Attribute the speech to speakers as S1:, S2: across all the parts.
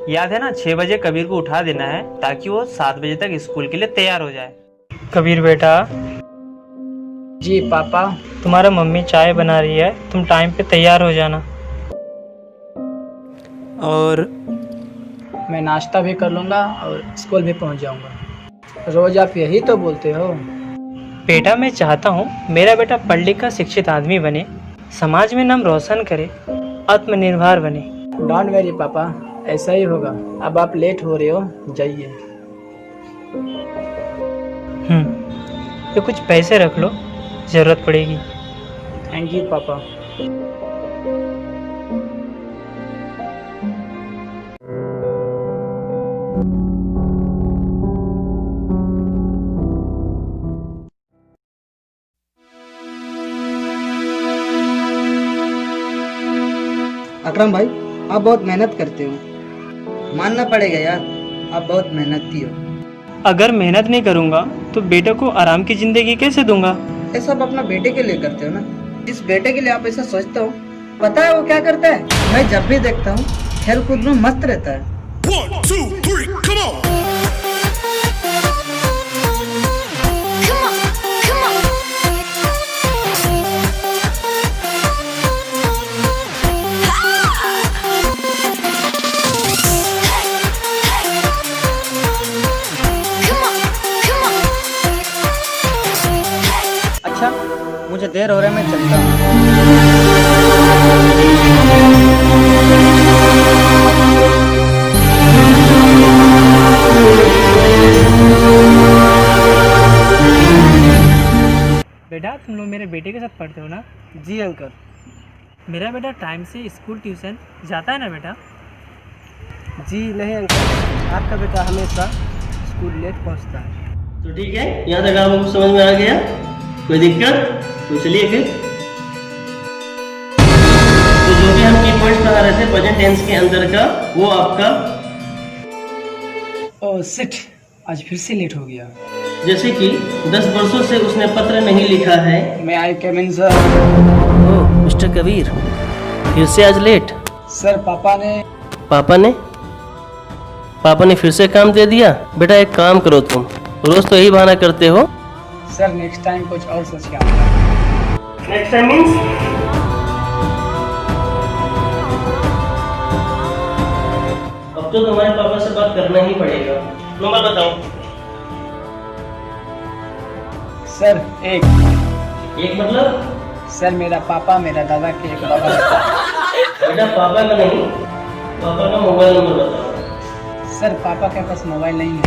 S1: याद है ना, 6 बजे कबीर को उठा देना है ताकि वो 7 बजे तक स्कूल के लिए तैयार हो जाए। कबीर बेटा।
S2: जी पापा।
S1: तुम्हारा मम्मी चाय बना रही है, तुम टाइम पे तैयार हो जाना। और
S2: मैं नाश्ता भी कर लूँगा और स्कूल भी पहुँच जाऊँगा। रोज आप यही तो बोलते हो।
S1: बेटा, मैं चाहता हूँ मेरा बेटा पढ़ लिख कर शिक्षित आदमी बने, समाज में नाम रोशन करे, आत्मनिर्भर बने।
S2: डोंट वेरी पापा, ऐसा ही होगा। अब आप लेट हो रहे हो, जाइए।
S1: ये कुछ पैसे रख लो, जरूरत पड़ेगी।
S2: थैंक यू पापा।
S3: अकरम भाई, आप बहुत मेहनत करते हो, मानना पड़ेगा यार, आप बहुत मेहनती हो।
S1: अगर मेहनत नहीं करूँगा तो बेटे को आराम की जिंदगी कैसे दूंगा?
S3: ये सब अपना बेटे के लिए करते हो ना। जिस बेटे के लिए आप ऐसा सोचते हो, पता है वो क्या करता है? मैं जब भी देखता हूँ खेल कूद में मस्त रहता है।
S4: 1, 2, 3, come on!
S3: अच्छा, मुझे देर हो रहा है, मैं चलता हूँ।
S1: बेटा, तुम लोग मेरे बेटे के साथ पढ़ते हो ना?
S3: जी अंकल।
S1: मेरा बेटा टाइम से स्कूल ट्यूशन जाता है ना बेटा?
S3: जी नहीं अंकल, आपका बेटा हमेशा स्कूल लेट पहुँचता है।
S5: तो ठीक है, यहाँ तक आपको कुछ समझ में आ गया? कोई दिक्कत? तो चलिए फिर। तो जो भी हम की पॉइंट्स पढ़ा रहे थे प्रेजेंट टेंस के अंदर का, वो आपका
S2: ओह शिट, आज फिर से लेट हो गया।
S5: जैसे कि 10 वर्षों से उसने पत्र नहीं लिखा है।
S2: मैं आई कम इन सर।
S5: ओह मिस्टर कबीर, फिर से आज लेट?
S2: सर पापा
S5: ने फिर से काम दे दिया? बेटा एक काम करो, तुम रोज तो यही बहाना करते हो।
S2: सर नेक्स्ट टाइम कुछ और सोच के आऊंगा।
S5: Next time means? अब तो तुम्हारे पापा से बात करना ही पड़ेगा। नंबर बताओ।
S2: सर एक
S5: मतलब?
S2: सर मेरा पापा मेरा दादा के एक बाबा।
S5: बेटा पापा का नहीं, पापा का मोबाइल नंबर बताओ।
S2: सर पापा के पास मोबाइल नहीं है।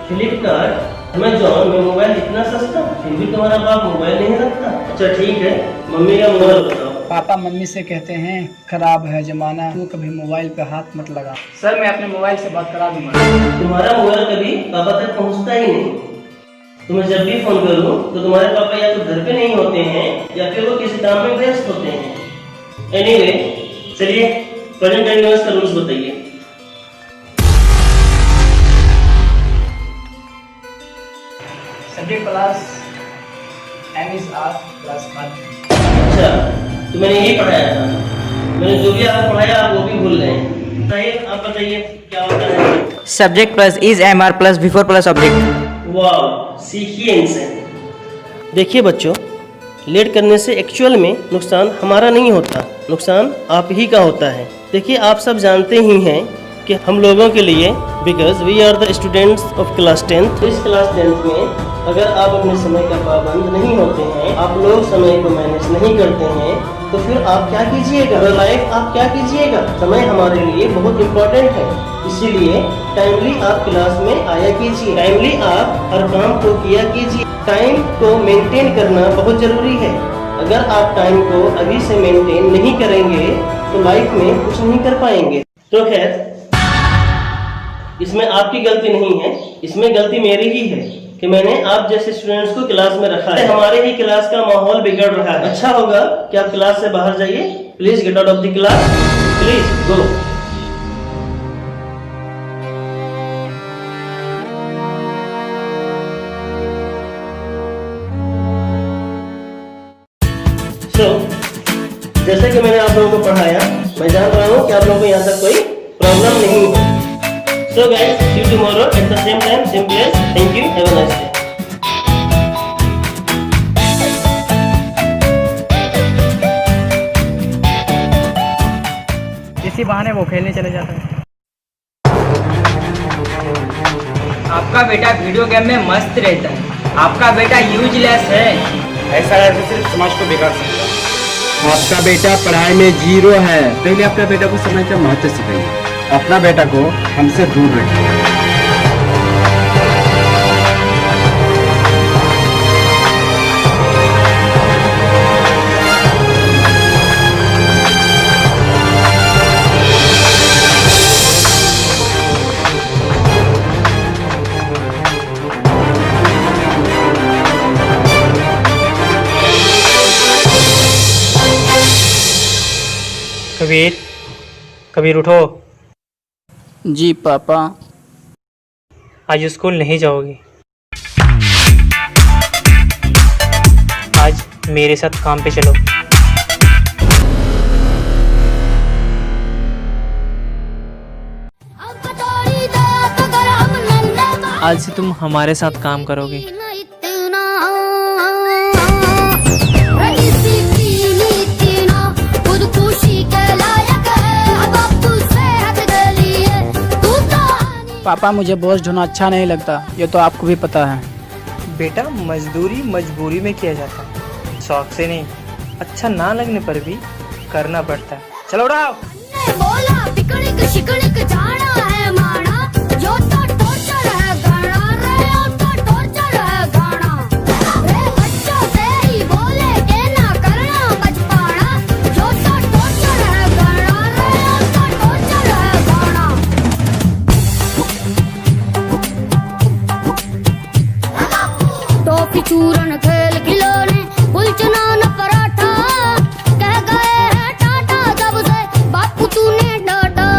S5: फ्लिपकार्ट, अमेजॉन में मोबाइल इतना सस्ता, फिर भी तुम्हारा बाप मोबाइल नहीं रखता। अच्छा ठीक है, मम्मी का मोबाइल बताओ।
S2: पापा मम्मी से कहते हैं खराब है जमाना, तू कभी मोबाइल पे हाथ मत लगा। सर मैं अपने मोबाइल से बात करा दूंगा।
S5: तुम्हारा मोबाइल कभी पापा तक पहुंचता ही नहीं। तुम्हें जब भी फोन करूं तो तुम्हारे पापा या तो घर पे नहीं होते हैं या फिर वो किसी काम में व्यस्त होते हैं। एनीवे, चलिए प्रेजेंट टेंस का रूल्स बताइए।
S2: Subject plus am is are plus verb.
S5: अच्छा, तो मैंने यही पढ़ाया था। मैंने जो भी आपको पढ़ाया आप वो भी भूल गए। बताइए, आप बताइए क्या होता है?
S3: Subject plus is am are plus before plus object.
S5: वाह, सीखिए इनसे। देखिए बच्चों, लेट करने से एक्चुअल में नुकसान हमारा नहीं होता, नुकसान आप ही का होता है। देखिए आप सब जानते ही हैं कि हम लोगों के लिए, because we are the students of class 10th, इस क्लास 10th में अगर आप अपने समय का पाबंद नहीं होते हैं, आप लोग समय को मैनेज नहीं करते हैं, तो फिर आप क्या कीजिएगा? लाइफ आप क्या कीजिएगा? समय हमारे लिए बहुत इम्पोर्टेंट है, इसीलिए टाइमली आप क्लास में आया कीजिए, टाइमली आप हर काम को किया कीजिए। टाइम को मेंटेन करना बहुत जरूरी है। अगर आप टाइम को अभी से मेंटेन नहीं करेंगे तो लाइफ में कुछ नहीं कर पाएंगे। तो खैर, इसमें आपकी गलती नहीं है, इसमें गलती मेरी ही है कि मैंने आप जैसे स्टूडेंट्स को क्लास में रखा है। हमारे ही क्लास का माहौल बिगड़ रहा है। अच्छा होगा कि आप क्लास से बाहर जाइए। Please get out of the class, please go. जैसे कि मैंने आप लोगों को पढ़ाया, मैं जान रहा हूँ कि आप लोगों को यहाँ तक कोई प्रॉब्लम नहीं है। So guys, see you tomorrow at the same time, same place. Thank you, have a nice day.
S2: इसी बहाने वो खेलने चले जाते हैं।
S6: आपका बेटा वीडियो गेम में मस्त रहता है, आपका बेटा यूजलेस है।
S7: ऐसा है सिर्फ समाज को बिगाड़ सकता है। आपका बेटा पढ़ाई में 0 है। पहले अपने बेटा को समय का महत्व सिखाइए। अपना बेटा को हमसे दूर रखिए।
S1: कबीर, कबीर उठो।
S2: जी पापा।
S1: आज स्कूल नहीं जाओगे। आज मेरे साथ काम पे चलो। आज से तुम हमारे साथ काम करोगे।
S2: पापा मुझे बोझ ढोना अच्छा नहीं लगता, ये तो आपको भी पता है।
S1: बेटा, मजदूरी मजबूरी में किया जाता है, शौक से नहीं। अच्छा ना लगने पर भी करना पड़ता है। चलो उठाओ।
S8: चूरन खेल खिलौने कुलचना न पराठा, कह गए हैं टाटा जब से बापू तूने डाटा।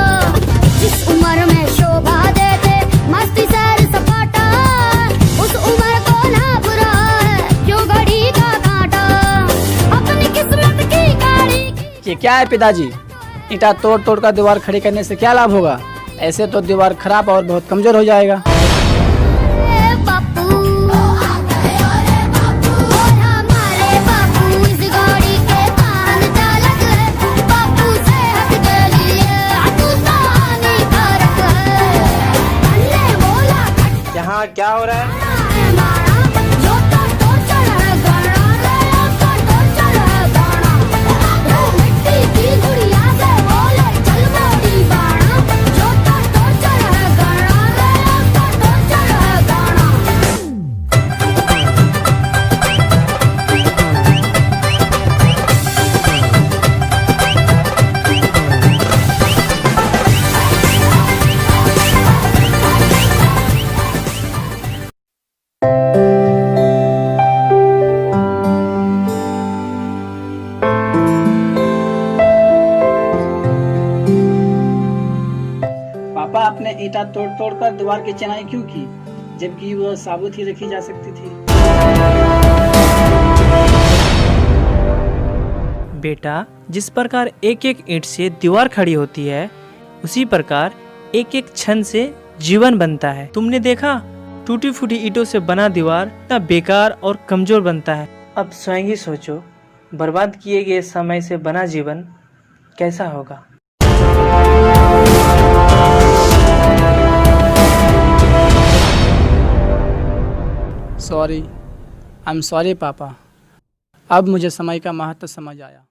S8: जिस उम्र में शोभा देते मस्ती सैर सपाटा, उस उम्र को ना बुरा है क्यों घड़ी का कांटा। अपनी किस्मत की गाड़ी
S2: ये क्या है पिताजी? ईंटा तोड़ तोड़ कर दीवार खड़ी करने से क्या लाभ होगा? ऐसे तो दीवार खराब और बहुत कमजोर हो जाएगा।
S1: यहाँ क्या हो रहा है?
S2: पापा आपने ईंटा तोड़ तोड़ कर दीवार की चिनाई क्यों की, जबकि वह साबुत ही रखी जा सकती थी?
S1: बेटा, जिस प्रकार एक एक ईंट से दीवार खड़ी होती है, उसी प्रकार एक एक क्षण से जीवन बनता है। तुमने देखा, टूटी फूटी ईंटों से बना दीवार इतना बेकार और कमजोर बनता है। अब स्वयं ही सोचो, बर्बाद किए गए समय से बना जीवन कैसा होगा।
S2: सॉरी, आई एम सॉरी पापा। अब मुझे समय का महत्व समझ आया।